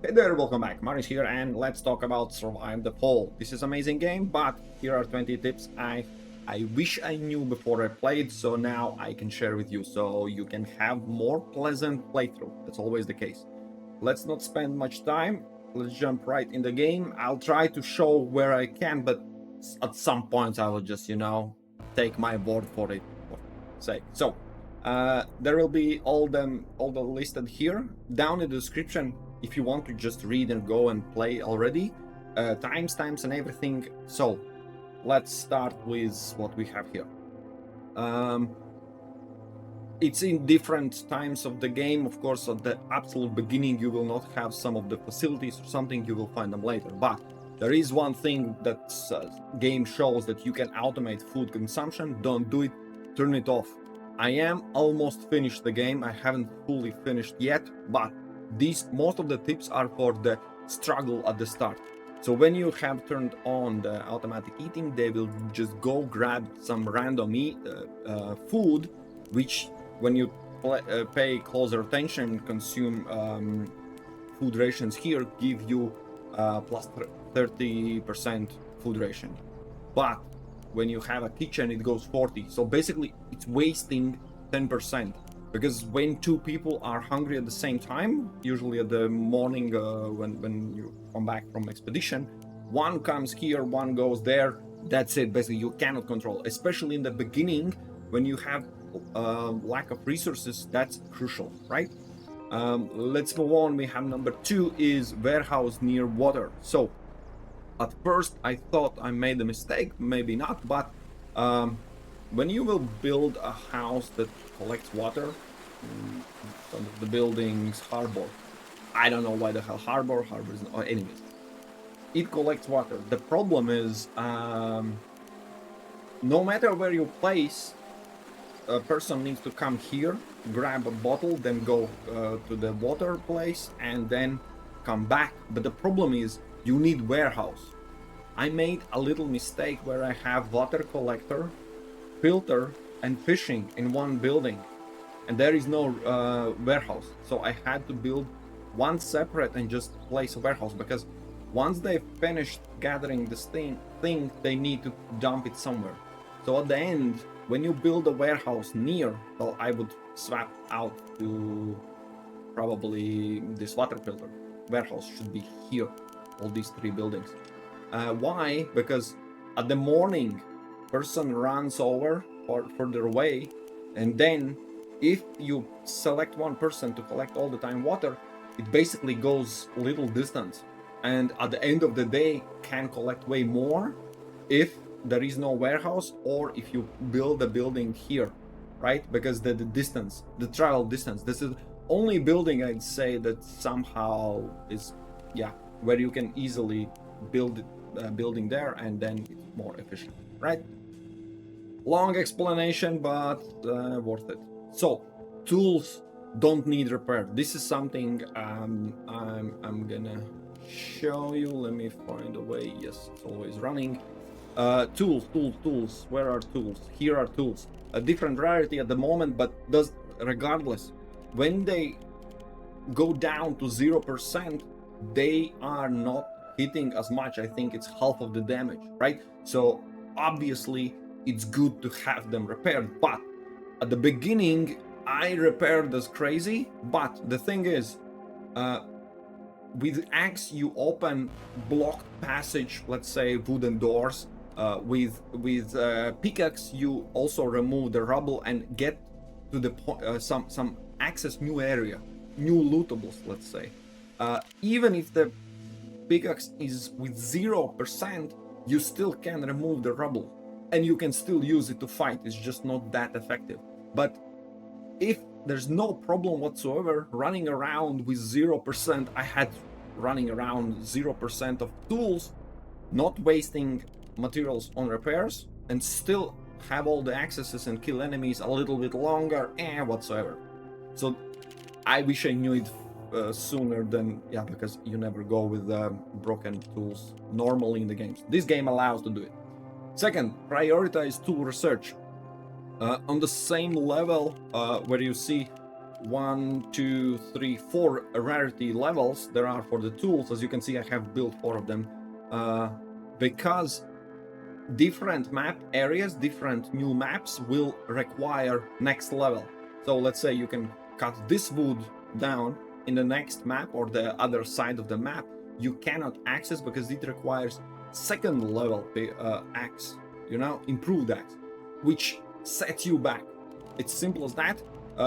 Hey there, welcome back. Maris here, and let's talk about Survive the Fall. This is an amazing game, but here are 20 tips I wish I knew before I played, so now I can share with you, so you can have more pleasant playthrough. That's always the case. Let's not spend much time. Let's jump right in the game. I'll try to show where I can, but at some points I will just, take my word for it. So, there will be all the listed here down in the description. If you want to just read and go and play already, timestamps and everything. So let's start with what we have here. It's in different times of the game. Of course, at the absolute beginning, you will not have some of the facilities or something. You will find them later. But there is one thing that game shows that you can automate food consumption. Don't do it. Turn it off. I am almost finished the game. I haven't fully finished yet, but most of the tips are for the struggle at the start. So when you have turned on the automatic eating, they will just go grab some random food, which when you pay closer attention, consume food rations here, give you plus 30% food ration. But when you have a kitchen, it goes 40. So basically it's wasting 10%. Because when two people are hungry at the same time, usually at the morning when you come back from expedition, one comes here, one goes there. That's it. Basically, you cannot control. Especially in the beginning, when you have lack of resources, that's crucial, right? Let's go on. We have number 2 is warehouse near water. So at first I thought I made a mistake, maybe not, but when you will build a house that collects water, the building's harbor. I don't know why the hell harbor is not, anyways. It collects water. The problem is, no matter where you place, a person needs to come here, grab a bottle, then go to the water place, and then come back. But the problem is, you need warehouse. I made a little mistake where I have water collector, filter, and fishing in one building, and there is no warehouse. So I had to build one separate and just place a warehouse, because once they've finished gathering this thing, they need to dump it somewhere. So at the end, when you build a warehouse near, well, I would swap out to probably this water filter. Warehouse should be here, all these 3 buildings. Why? Because at the morning, person runs over or further away, and then if you select one person to collect all the time water, it basically goes little distance, and at the end of the day can collect way more if there is no warehouse, or if you build a building here, right? Because the distance, the travel distance, this is only building I'd say that somehow is, where you can easily build building there, and then it's more efficient, right? Long explanation, but worth it. So tools don't need repair. This is something I'm gonna show you. Let me find a way. Yes, it's always running. Tools. Where are tools? Here are tools. A different rarity at the moment, but regardless, when they go down to 0%, they are not hitting as much. I think it's half of the damage, right? So obviously it's good to have them repaired, but at the beginning I repaired as crazy. But the thing is, with axe you open blocked passage, let's say wooden doors. With pickaxe you also remove the rubble and get to the some access new area, new lootables, let's say. Even if the pickaxe is with 0%, you still can remove the rubble, and you can still use it to fight. It's just not that effective. But if there's no problem whatsoever running around with 0%, I had running around 0% of tools, not wasting materials on repairs, and still have all the accesses and kill enemies a little bit longer and whatsoever. So I wish I knew it sooner than, because you never go with broken tools normally in the games. This game allows to do it. Second, prioritize tool research. On the same level where you see 1, 2, 3, 4 rarity levels there are for the tools. As you can see, I have built 4 of them because different map areas, different new maps will require next level. So let's say you can cut this wood down in the next map or the other side of the map. You cannot access because it requires second level axe, you know, improved axe, which sets you back. It's simple as that.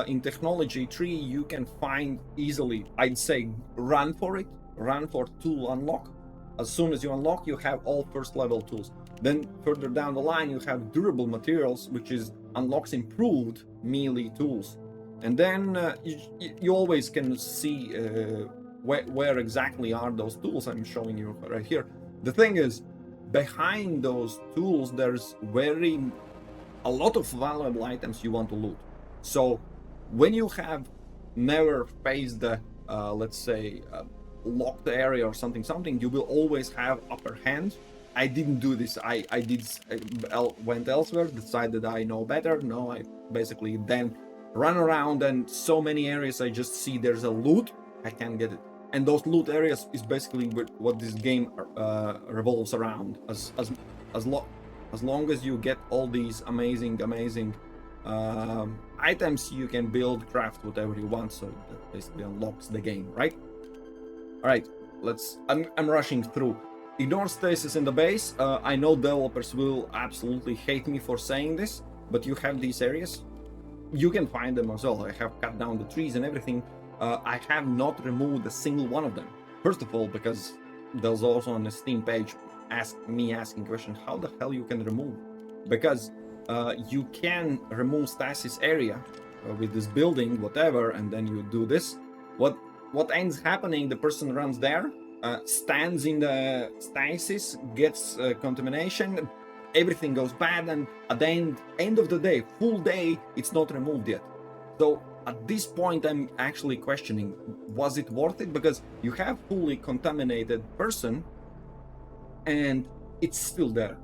In technology tree, you can find easily, I'd say, run for it, run for tool unlock. As soon as you unlock, you have all first level tools. Then further down the line, you have durable materials, which is unlocks improved melee tools. And then you always can see where exactly are those tools. I'm showing you right here. The thing is, behind those tools, there's a lot of valuable items you want to loot. So when you have never faced the, let's say, locked area or something, you will always have upper hand. I didn't do this. I went elsewhere, decided I know better. No, I basically then run around, and so many areas I just see there's a loot, I can't get it. And those loot areas is basically what this game revolves around. As long as you get all these amazing items, you can build, craft whatever you want. So that basically unlocks the game, right? All right, I'm rushing through. Ignore stasis in the base. I know developers will absolutely hate me for saying this, but you have these areas. You can find them as well. I have cut down the trees and everything. I have not removed a single one of them. First of all, because there's also on the Steam page asking question, how the hell you can remove? Because you can remove stasis area with this building, whatever, and then you do this. What ends happening? The person runs there, stands in the stasis, gets contamination, everything goes bad, and at the end of the day, full day, it's not removed yet. So at this point, I'm actually questioning, was it worth it? Because you have fully contaminated person, and it's still there.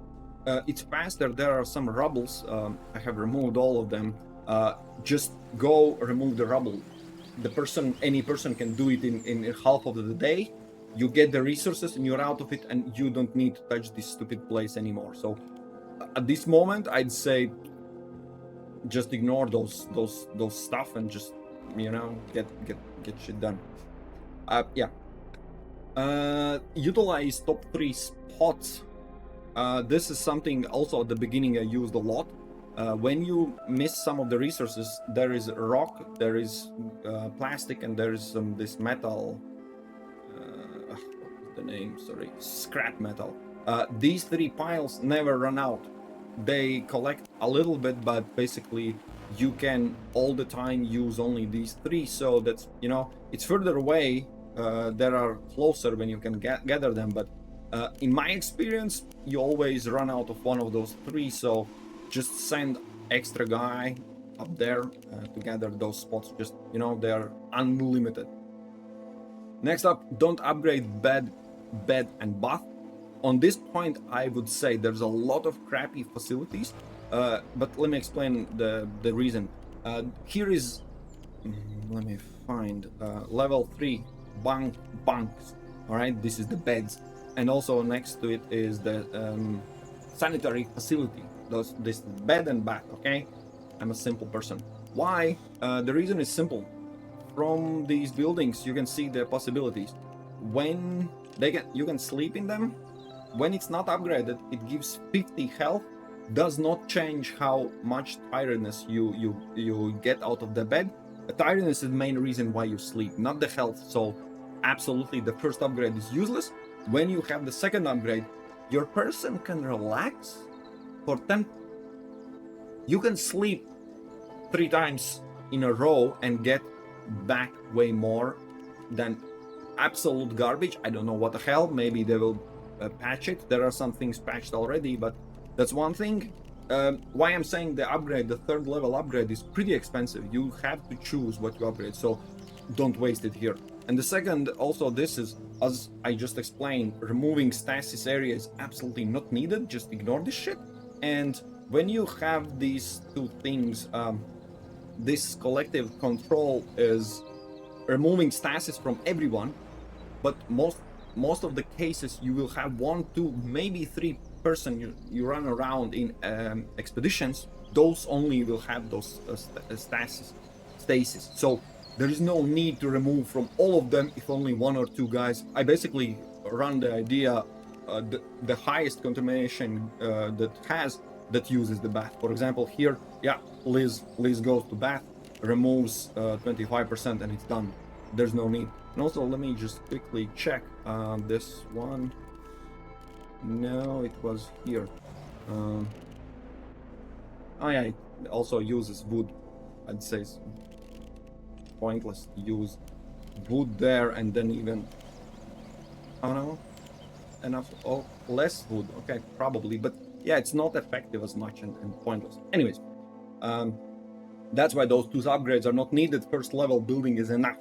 It's faster. There are some rubbles. I have removed all of them. Just go remove the rubble. Any person can do it in half of the day. You get the resources and you're out of it, and you don't need to touch this stupid place anymore. So at this moment, I'd say just ignore those stuff and just, you know, get shit done. Yeah. Utilize top 3 spots. This is something also at the beginning I used a lot. When you miss some of the resources, there is rock, there is plastic, and there is this metal. What's the name? Sorry, scrap metal. These 3 piles never run out. They collect a little bit, but basically you can all the time use only these 3. So that's, you know, it's further away. There are closer when you can gather them, but in my experience, you always run out of one of those 3. So just send extra guy up there to gather those spots. Just, you know, they are unlimited. Next up, don't upgrade bed and bath. On this point, I would say there's a lot of crappy facilities, but let me explain the reason. Here is, let me find level 3 bunks. All right, this is the beds, and also next to it is the sanitary facility. This bed and bath. Okay, I'm a simple person. Why? The reason is simple. From these buildings, you can see the possibilities. When you can sleep in them. When it's not upgraded, it gives 50 health. Does not change how much tiredness you get out of the bed. The tiredness is the main reason why you sleep, not the health. So absolutely, the first upgrade is useless. When you have the second upgrade, your person can relax for 10. You can sleep 3 times in a row and get back way more than absolute garbage. I don't know what the hell. Maybe they will patch it. There are some things patched already, but that's one thing. Why I'm saying the upgrade, the 3rd level upgrade, is pretty expensive. You have to choose what you upgrade, so don't waste it here. And the second, also, this is, as I just explained, removing stasis area is absolutely not needed. Just ignore this shit. And when you have these 2 things, this collective control is removing stasis from everyone, but most of the cases you will have 1, 2, maybe 3 person you run around in expeditions. Those only will have those stasis. So there is no need to remove from all of them if only 1 or 2 guys. I basically run the idea the highest contamination that uses the bath. For example, here, yeah, Liz goes to bath, removes 25%, and it's done. There's no need. And also, let me just quickly check this one. No, it was here. Oh yeah, it also uses wood. I'd say it's pointless to use wood there, and then even, I don't know, enough, oh, less wood. Okay, probably, but yeah, it's not effective as much and pointless. Anyways, that's why those 2 upgrades are not needed. First level building is enough.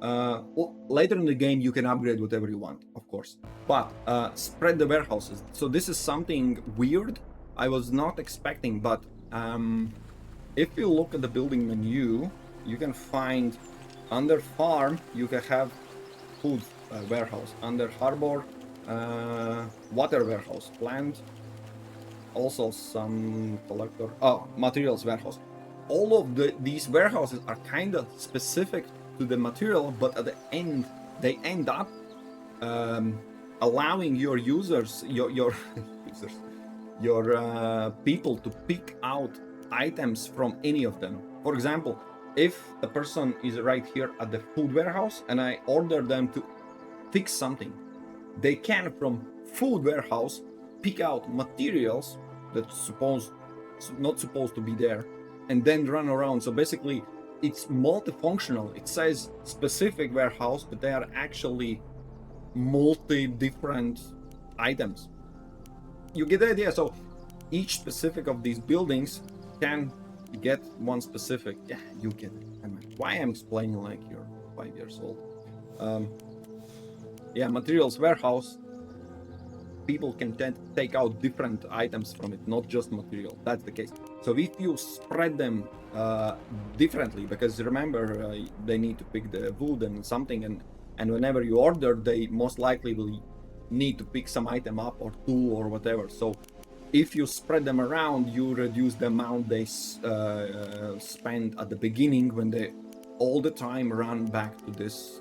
Well, later in the game you can upgrade whatever you want, of course, but spread the warehouses. So this is something weird I was not expecting, but if you look at the building menu, you can find under farm you can have food warehouse, under harbor water warehouse, plant, also some collector, materials warehouse. All of these warehouses are kind of specific to the material, but at the end they end up allowing your users, your users, your people to pick out items from any of them. For example, if the person is right here at the food warehouse and I order them to fix something, they can from food warehouse pick out materials that's not supposed to be there and then run around. So basically it's multifunctional. It says specific warehouse, but they are actually multi-different items. You get the idea. So each specific of these buildings can get one specific. Yeah, you get it. I mean, why I'm explaining like you're 5 years old. Yeah, materials warehouse. People can take out different items from it, not just material. That's the case. So if you spread them differently, because remember they need to pick the wood and something, and whenever you order, they most likely will need to pick some item up or tool or whatever. So if you spread them around, you reduce the amount they spend at the beginning when they all the time run back to this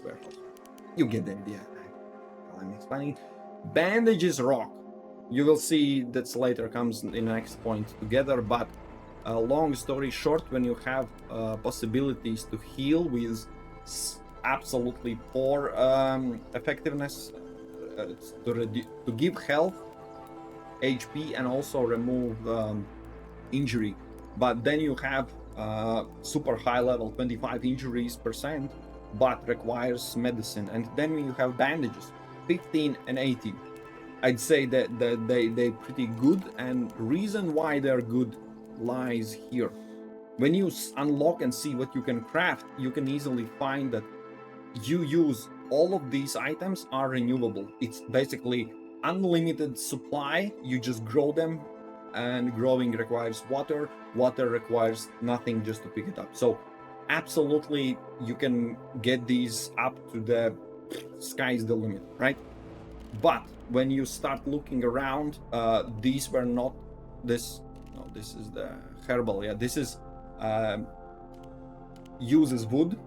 warehouse. You get the idea. I'm explaining. Bandages rock. You will see that's later comes in the next point together, but long story short, when you have possibilities to heal with absolutely poor effectiveness, to give health, HP, and also remove injury, but then you have super high level 25 injuries percent, but requires medicine, and then you have bandages 15 and 18. I'd say that they're pretty good, and reason why they're good lies here. When you unlock and see what you can craft, you can easily find that you use all of these items are renewable. It's basically unlimited supply. You just grow them, and growing requires water. Water requires nothing, just to pick it up. So absolutely you can get these up to the sky's the limit, right? But when you start looking around, these were not this. No, this is the herbal. Yeah, this is uses wood.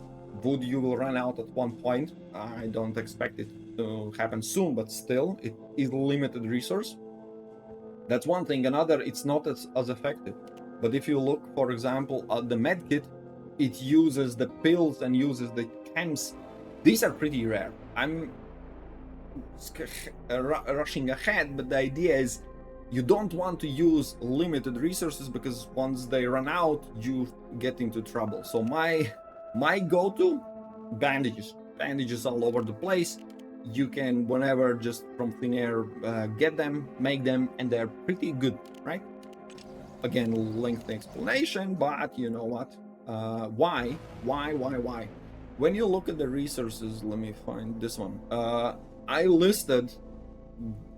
Wood you will run out at one point. I don't expect it to happen soon, but still, it is a limited resource. That's one thing. Another, it's not as effective. But if you look, for example, at the medkit, it uses the pills and uses the chems. These are pretty rare. I'm rushing ahead, but the idea is you don't want to use limited resources, because once they run out, you get into trouble. So my go-to, bandages all over the place. You can, whenever, just from thin air, get them, make them, and they're pretty good, right? Again, lengthy explanation, but you know what? Why? When you look at the resources, let me find this one. I listed,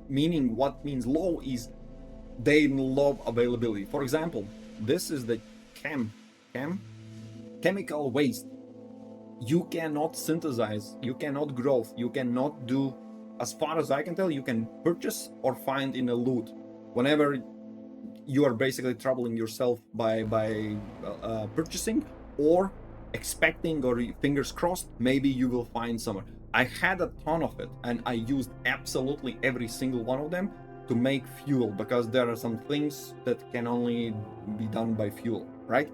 meaning what means low is they low availability. For example, this is the chemical waste. You cannot synthesize, you cannot grow, you cannot do, as far as I can tell, you can purchase or find in a loot. Whenever you are basically troubling yourself by purchasing or expecting, or fingers crossed, maybe you will find somewhere. I had a ton of it and I used absolutely every single one of them to make fuel, because there are some things that can only be done by fuel, right?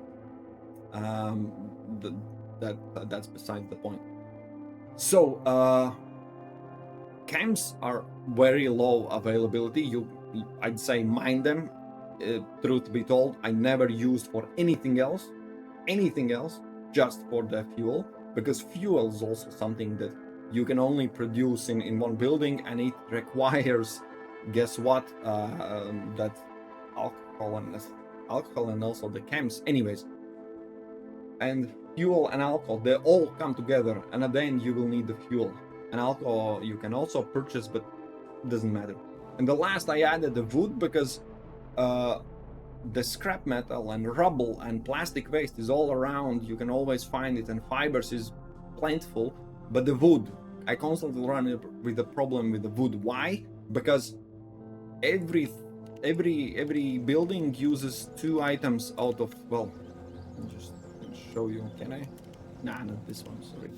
That's besides the point. So chems are very low availability. I'd say mine them. Truth be told, I never used for anything else, just for the fuel, because fuel is also something that you can only produce in one building, and it requires, guess what, that alcohol and also the chems. Anyways, and fuel and alcohol, they all come together, and at the end you will need the fuel. And alcohol you can also purchase, but it doesn't matter. And the last, I added the wood, because the scrap metal and rubble and plastic waste is all around. You can always find it, and fibers is plentiful. But the wood, I constantly run with the problem with the wood. Why? Because every building uses 2 items out of, well, I'll just show you. Can I? Nah, not this one, sorry.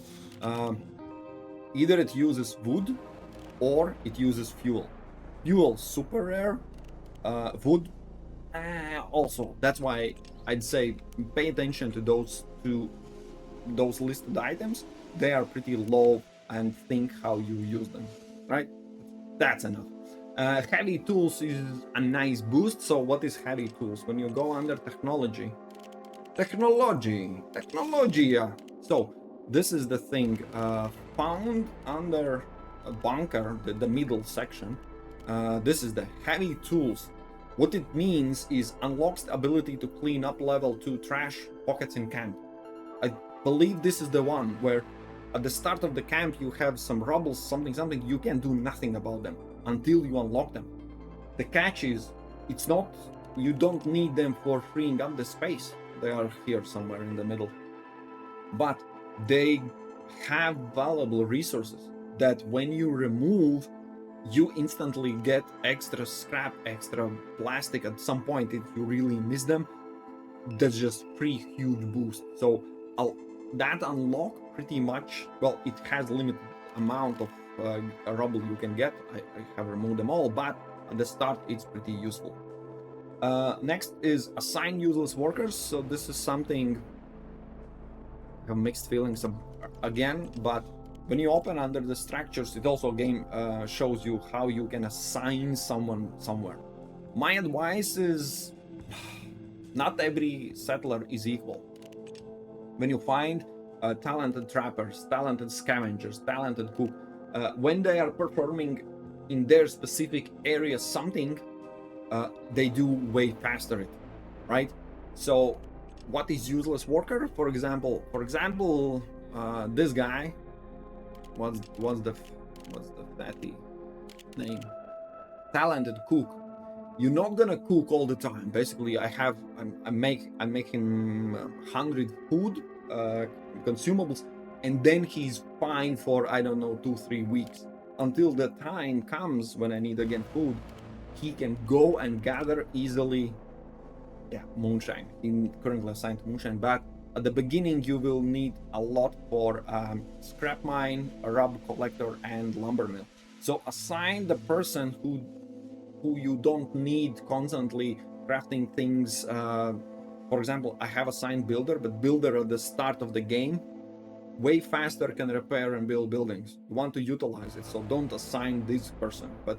Either it uses wood or it uses fuel. Fuel super rare. Wood also. That's why I'd say pay attention to those listed items. They are pretty low, and think how you use them, right? That's enough. Heavy tools is a nice boost. So what is heavy tools? When you go under technology, yeah. So this is the thing, found under a bunker, the middle section. This is the heavy tools. What it means is unlocks the ability to clean up level 2 trash pockets in camp. I believe this is the one where at the start of the camp you have some rubble, something, you can do nothing about them until you unlock them. The catch is, it's not, you don't need them for freeing up the space. They are here somewhere in the middle. But they have valuable resources that when you remove, you instantly get extra scrap, extra plastic. At some point, if you really miss them, that's just free huge boost. So that unlock pretty much, well, it has limited amount of rubble you can get. I have removed them all, but at the start it's pretty useful. Next is assign useless workers. So this is something I have mixed feelings again, but when you open under the structures, it also game shows you how you can assign someone somewhere. My advice is, not every settler is equal. When you find talented trappers, talented scavengers, talented cook, when they are performing in their specific area something, they do way faster it, right? So what is useless worker? For example, this guy, what's the fatty name? Talented cook. You're not gonna cook all the time. Basically, I'm making 100 food consumables, and then he's fine for, I don't know, 2-3 weeks, until the time comes when I need again food. He can go and gather easily, moonshine. He's currently assigned to moonshine, but at the beginning you will need a lot for scrap mine, a rubber collector, and lumber mill. So assign the person who you don't need constantly crafting things. For example, I have assigned builder, but builder at the start of the game way faster can repair and build buildings. You want to utilize it, so don't assign this person, but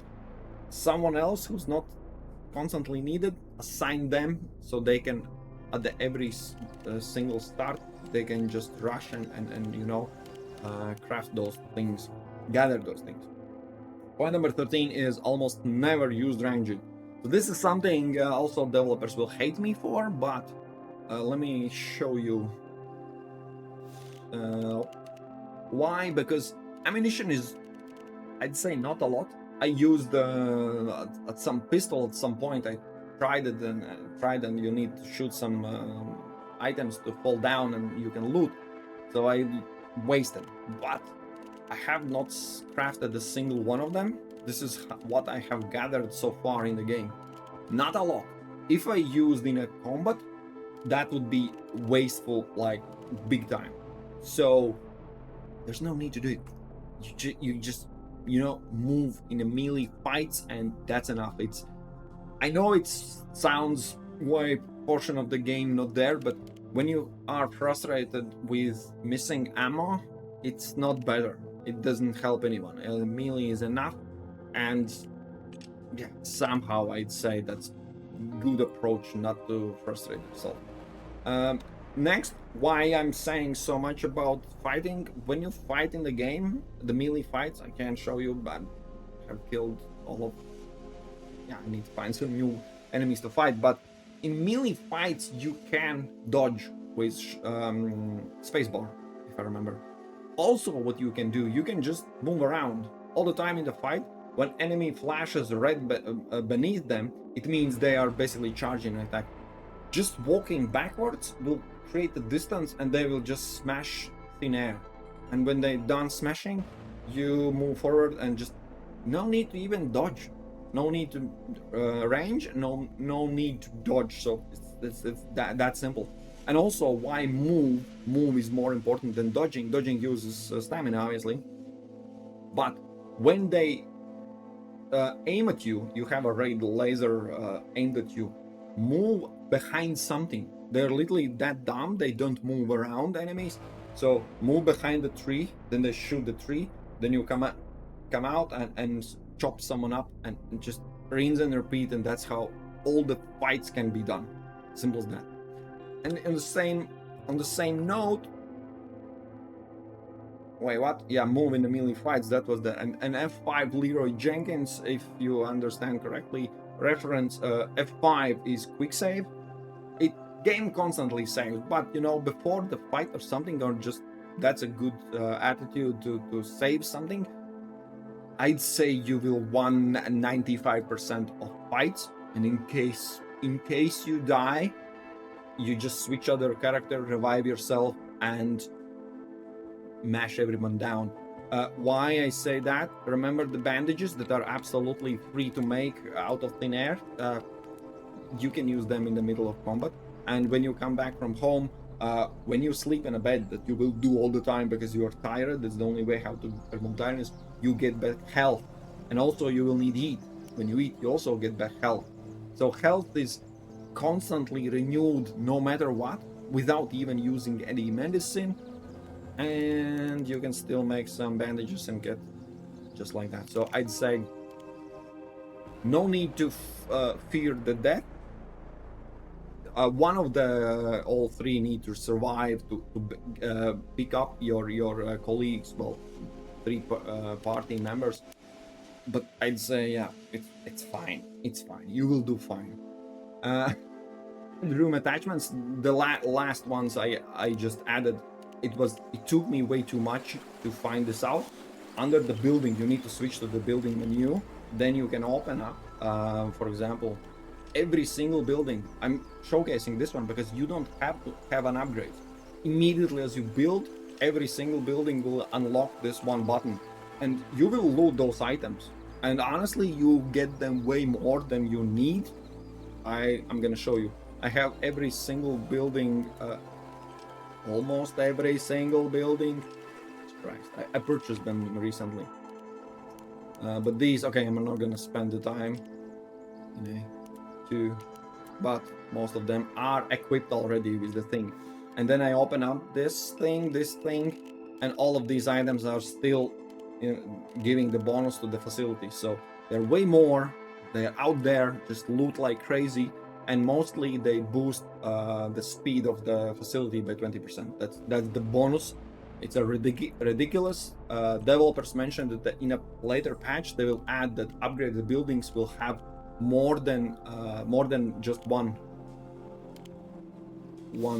someone else who's not constantly needed, assign them, so they can at the every single start they can just rush and you know, craft those things, gather those things. Point number 13 is almost never use ranging. So this is something also developers will hate me for, but let me show you why. Because ammunition is, I'd say, not a lot. I used at some pistol at some point. I tried it and you need to shoot some items to fall down and you can loot. So I wasted, but I have not crafted a single one of them. This is what I have gathered so far in the game. Not a lot. If I used in a combat, that would be wasteful, like big time. So there's no need to do it. You just move in the melee fights, and that's enough. I know it sounds way portion of the game not there, but when you are frustrated with missing ammo, it's not better. It doesn't help anyone. Melee is enough, and yeah, somehow I'd say that's good approach not to frustrate yourself. Next, why I'm saying so much about fighting. When you fight in the game, the melee fights, I can't show you, but I have killed all of... Yeah, I need to find some new enemies to fight, but in melee fights, you can dodge with spacebar, if I remember. Also, what you can do, you can just move around all the time in the fight. When enemy flashes red beneath them, it means they are basically charging an attack. Just walking backwards will create a distance, and they will just smash thin air. And when they're done smashing, you move forward and just no need to even dodge, no need to range, no need to dodge. So it's that simple. And also, why move is more important than dodging. Dodging uses stamina, obviously, but when they aim at you, you have a red laser aimed at you. Move behind something. They're literally that dumb, they don't move around enemies. So move behind the tree, then they shoot the tree, then you come out and chop someone up, and just rinse and repeat, and that's how all the fights can be done. Simple as that. And on the same note, wait, what? Yeah, move in the melee fights. That was an F5 Leeroy Jenkins, if you understand correctly. Reference F5 is quick save. It game constantly saves, but before the fight or something, or just that's a good attitude to save something. I'd say you will win 95% of fights, and in case you die, you just switch other character, revive yourself, and mash everyone down. Why I say that? Remember the bandages that are absolutely free to make out of thin air? You can use them in the middle of combat, and when you come back from home, when you sleep in a bed that you will do all the time because you are tired, that's the only way how to thermal tiredness, you get back health. And also you will need eat. When you eat, you also get back health. So health is constantly renewed no matter what, without even using any medicine, and you can still make some bandages and get just like that. So I'd say no need to fear the death. One of the all three need to survive to pick up your colleagues, well, three party members. But I'd say, yeah, it's fine. It's fine. You will do fine. Room attachments, the last ones I just added. It took me way too much to find this out. Under the building, you need to switch to the building menu. Then you can open up, for example, every single building. I'm showcasing this one because you don't have to have an upgrade. Immediately as you build, every single building will unlock this one button, and you will loot those items. And honestly, you get them way more than you need. I'm gonna show you. I have every single building, almost every single building. Christ, I purchased them recently. But these, okay, I'm not gonna spend the time but most of them are equipped already with the thing. And then I open up this thing, and all of these items are still giving the bonus to the facility. So they're way more, they're out there, just loot like crazy, and mostly they boost the speed of the facility by 20%. That's the bonus. It's a ridiculous. Developers mentioned that in a later patch they will add that upgraded buildings will have more than just one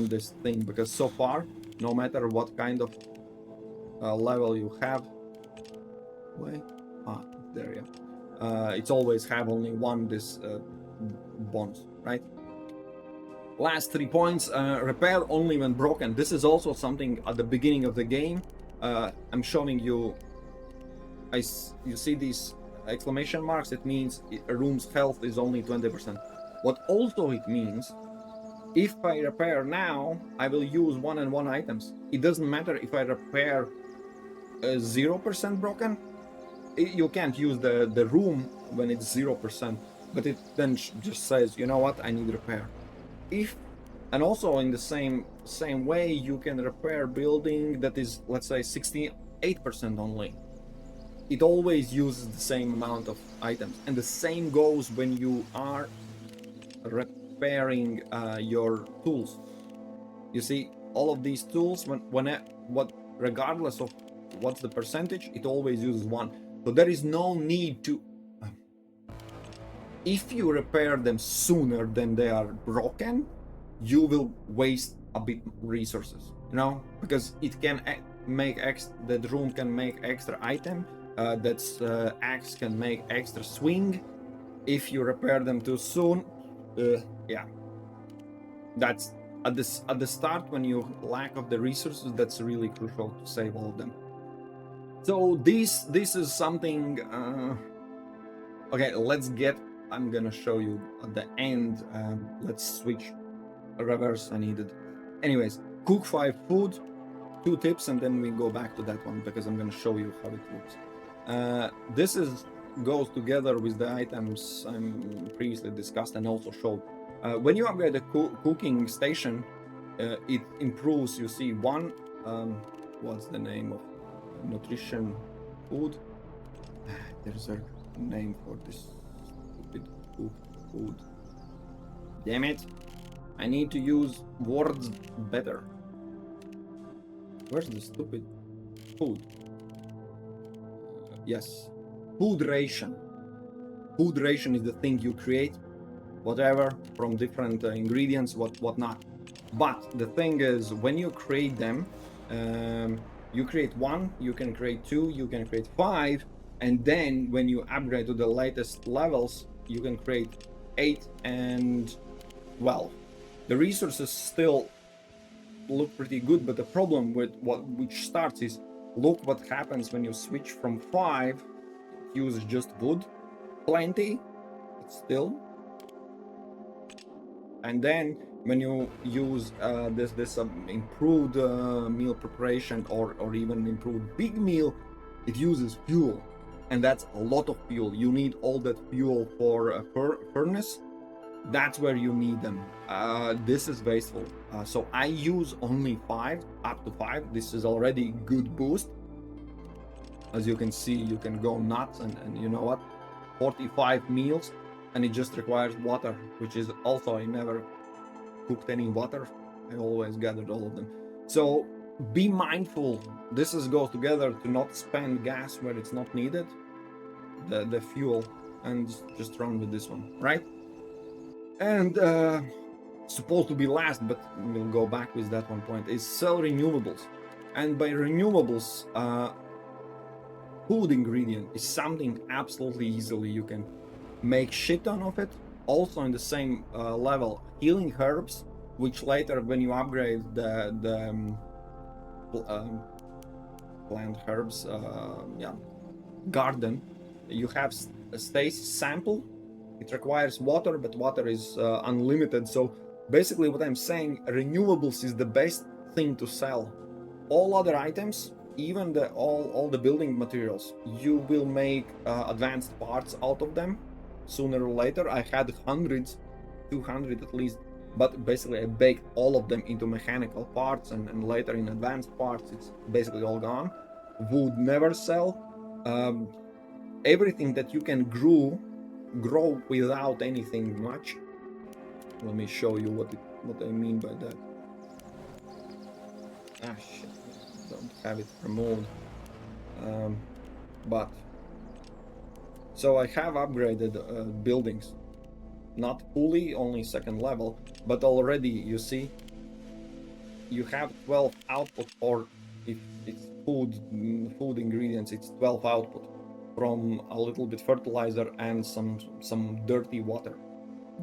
this thing, because so far, no matter what kind of level you have, there, yeah, it's always have only one this bonus, right? Last 3 points. Repair only when broken. This is also something at the beginning of the game. I'm showing you. You see these exclamation marks? It means a room's health is only 20%. What also it means, if I repair now, I will use 1 and 1 items. It doesn't matter if I repair 0% broken. You can't use the room when it's 0%, but it then just says, you know what, I need repair. And also in the same way, you can repair building that is, let's say, 68% only. It always uses the same amount of items, and the same goes when you are repairing your tools. You see, all of these tools, regardless of what's the percentage, it always uses 1. So there is no need to. If you repair them sooner than they are broken, you will waste a bit resources, you know, because it can make that room can make extra item, axe can make extra swing. If you repair them too soon, yeah, that's at the start when you lack of the resources, that's really crucial to save all of them. So this is something. Okay, I'm gonna show you at the end. Let's switch reverse. I needed. Anyways, cook 5 food, 2 tips, and then we go back to that one because I'm gonna show you how it looks. This goes together with the items I previously discussed and also showed. When you upgrade the cooking station, it improves. You see one. What's the name of nutrition food? There's a name for this stupid food. Damn it! I need to use words better. Where's the stupid food? Yes, food ration. Food ration is the thing you create, whatever, from different ingredients, whatnot. But the thing is, when you create them, you create 1, you can create 2, you can create 5, and then when you upgrade to the latest levels, you can create 8 and 12. The resources still look pretty good, but the problem with which starts is, look what happens when you switch from 5, it uses just wood, plenty, but still. And then when you use this improved meal preparation or even improved big meal, it uses fuel, and that's a lot of fuel. You need all that fuel for a furnace. That's where you need them. This is wasteful. So I use only 5, up to 5. This is already good boost. As you can see, you can go nuts, and you know what? 45 meals, and it just requires water, which is also, I never cooked any water. I always gathered all of them. So be mindful. This goes together to not spend gas where it's not needed, the fuel, and just run with this one, right? And supposed to be last, but we'll go back with that one point, is sell renewables. And by renewables, food ingredient is something absolutely easily you can make shit ton of it. Also in the same level, healing herbs, which later when you upgrade the plant herbs, garden, you have a stasis sample. It requires water, but water is unlimited. So basically what I'm saying, renewables is the best thing to sell. All other items, even all the building materials, you will make advanced parts out of them sooner or later. I had hundreds, 200 at least, but basically I baked all of them into mechanical parts, and later in advanced parts it's basically all gone. Would never sell. Everything that you can grow without anything much. Let me show you what I mean by that. Shit, don't have it removed. But so I have upgraded buildings, not fully, only second level, but already you see you have 12 output, or if it's food ingredients, it's 12 output from a little bit fertilizer and some dirty water.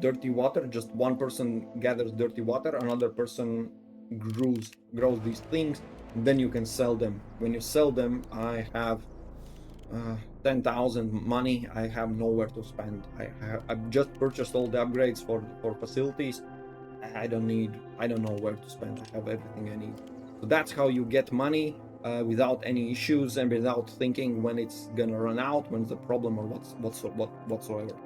dirty water. Just one person gathers dirty water, another person grows these things, then you can sell them. When you sell them, I have 10,000 money. I have nowhere to spend. I've just purchased all the upgrades for facilities. I don't know where to spend. I have everything I need. So that's how you get money without any issues and without thinking when it's gonna run out, when's the problem, or whatsoever.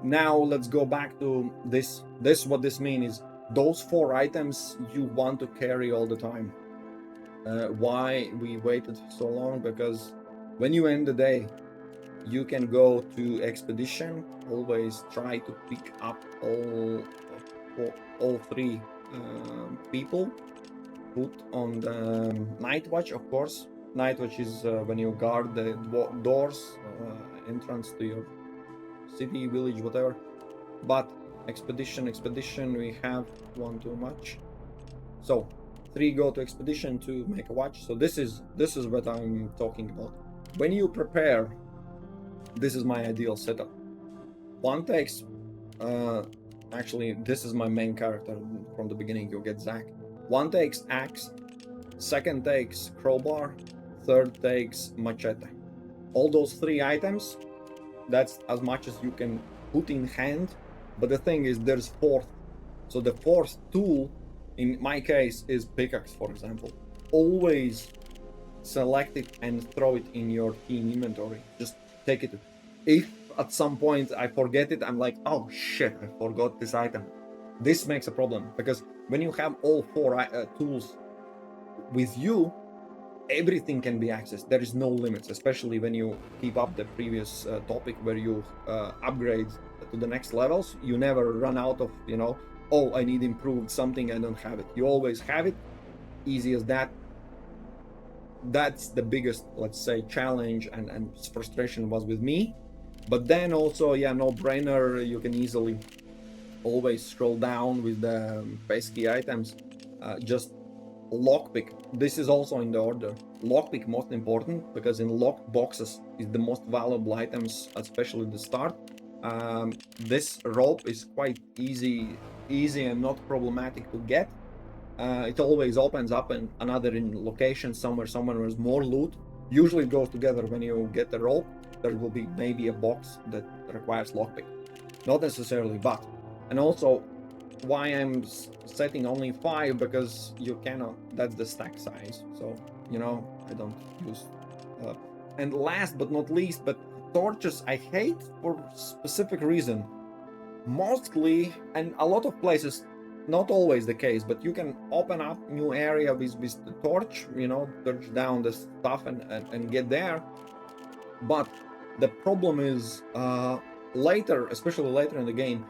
Now let's go back to this. What this means is those 4 items you want to carry all the time. Why we waited so long? Because when you end the day, you can go to expedition. Always try to pick up all 3 people. Put on the night watch, of course. Night watch is when you guard the doors, entrance to your city, village, whatever. But expedition, we have 1 too much. So 3 go to expedition to make a watch. So this is what I'm talking about. When you prepare, this is my ideal setup. 1 takes actually, this is my main character from the beginning. You get Zach. 1 takes axe, 2nd takes crowbar, 3rd takes machete. All those 3 items, that's as much as you can put in hand. But the thing is, there's 4th. So the 4th tool, in my case, is pickaxe, for example. Always select it and throw it in your team inventory. Just take it. If at some point I forget it, I'm like, oh shit, I forgot this item. This makes a problem, because when you have all 4 tools with you, everything can be accessed. There is no limits, especially when you keep up the previous topic where you upgrade to the next levels. You never run out of, oh, I need improved something, I don't have it. You always have it. Easy as that. That's the biggest, let's say, challenge and frustration was with me. But then also, no brainer, you can easily always scroll down with the pesky items. Just lockpick. This is also in the order. Lockpick most important, because in locked boxes is the most valuable items, especially the start. This rope is quite easy and not problematic to get. It always opens up in another location somewhere there's more loot. Usually it goes together. When you get the rope, there will be maybe a box that requires lockpick. Not necessarily, but. And also, why I'm setting only 5, because you cannot, that's the stack size. So, I don't use. And last but not least, but torches I hate for specific reason. Mostly, and a lot of places, not always the case, but you can open up new area with the torch, torch down the stuff and get there. But the problem is later, especially later in the game,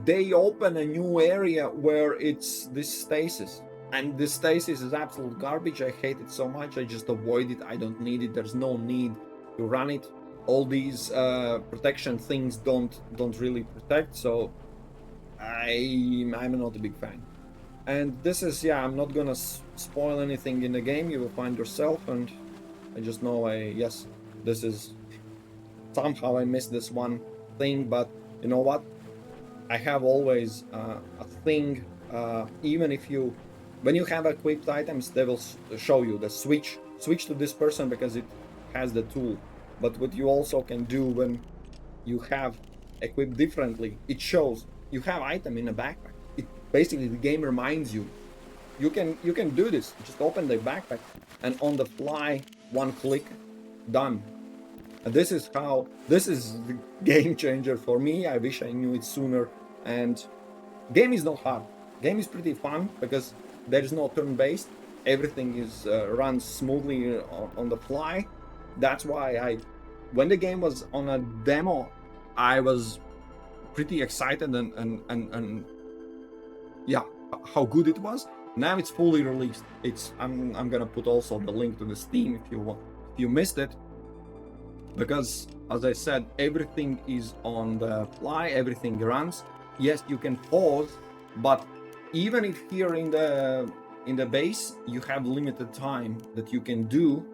they open a new area where it's this stasis, and this stasis is absolute garbage. I hate it so much. I just avoid it. I don't need it. There's no need to run it. All these protection things don't really protect, so I'm not a big fan. And this is, I'm not gonna spoil anything in the game. You will find yourself, and I just know this is somehow I missed this one thing. But you know what, I have always a thing, even if when you have equipped items, they will show you the switch to this person because it has the tool. But what you also can do when you have equipped differently, it shows you have item in a backpack. It basically, the game reminds you can do this. Just open the backpack and on the fly, 1 click, done. And this is the game changer for me. I wish I knew it sooner. And game is not hard. Game is pretty fun because there is no turn-based. Everything is runs smoothly on the fly. That's why when the game was on a demo, I was pretty excited and how good it was. Now it's fully released. I'm gonna put also the link to the Steam if you missed it. Because as I said, everything is on the fly, everything runs. Yes, you can pause, but even if here in the base you have limited time that you can do,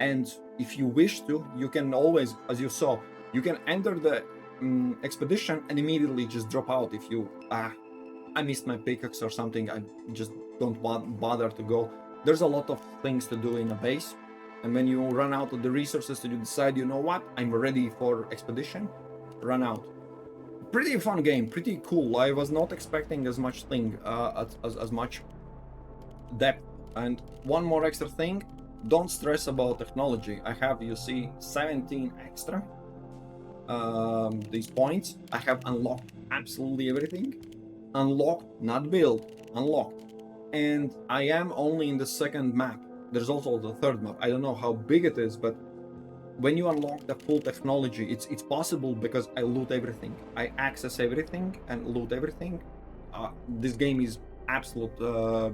and if you wish to, you can always, as you saw, you can enter expedition and immediately just drop out if you I missed my pickaxe or something. I just don't bother to go. There's a lot of things to do in a base, and when you run out of the resources and you decide, you know what, I'm ready for expedition, run out. Pretty fun game, pretty cool. I was not expecting as much thing, as much depth. And one more extra thing, don't stress about technology. I have, you see, 17 extra these points. I have unlocked absolutely everything. Unlocked, not built, unlocked. And I am only in the second map. There's also the third map. I don't know how big it is, but when you unlock the full technology, it's possible because I loot everything. I access everything and loot everything. This game is absolute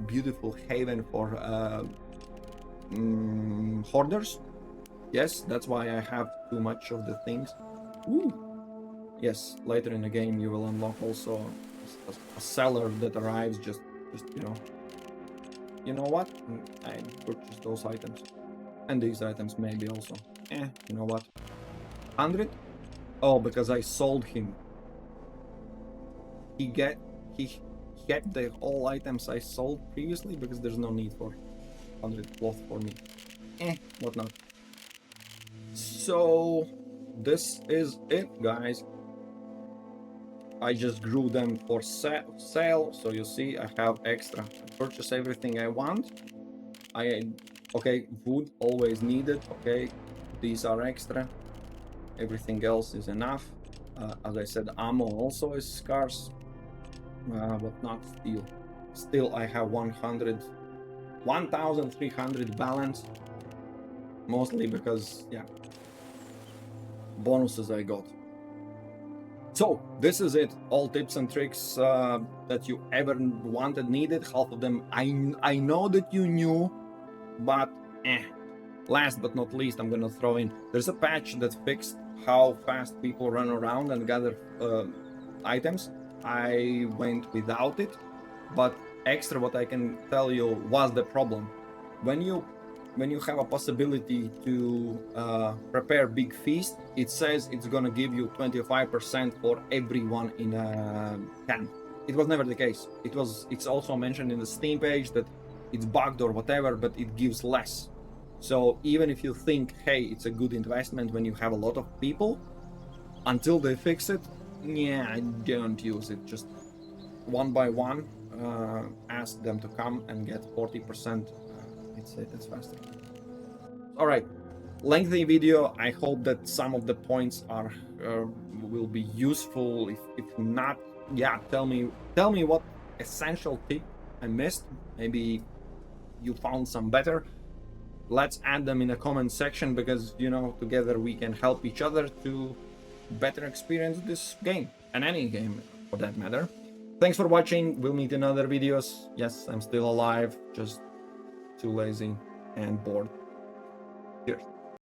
beautiful haven for hoarders. Yes, that's why I have too much of the things. Ooh. Yes, later in the game you will unlock also a seller that arrives just you know what, I purchased those items and these items maybe also. You know what, 100. Oh, because I sold him. He get the all items I sold previously because there's no need for 100 cloth for me. Whatnot. So this is it, guys. I just grew them for sale, so you see I have extra. I purchase everything I want. Okay, wood always needed. Okay, these are extra. Everything else is enough. As I said, ammo also is scarce, but not steel. Still, I have 1,300 balance, mostly because, yeah, bonuses I got. So this is it, all tips and tricks that you ever wanted, needed. Half of them I know that you knew, but last but not least, I'm gonna throw in, there's a patch that fixed how fast people run around and gather items. I went without it, but extra what I can tell you was the problem. When you have a possibility to prepare big feast, it says it's gonna give you 25% for everyone in a camp. It was never the case. It's also mentioned in the Steam page that it's bugged or whatever, but it gives less. So even if you think, hey, it's a good investment when you have a lot of people, until they fix it, yeah, don't use it. Just one by one, ask them to come and get 40%. It's faster. All right, lengthy video. I hope that some of the points are will be useful. If not, yeah, tell me what essential tip I missed. Maybe you found some better. Let's add them in the comment section, because you know, together we can help each other to better experience this game, and any game for that matter. Thanks for watching. We'll meet in other videos. Yes, I'm still alive, just too lazy and bored. Cheers.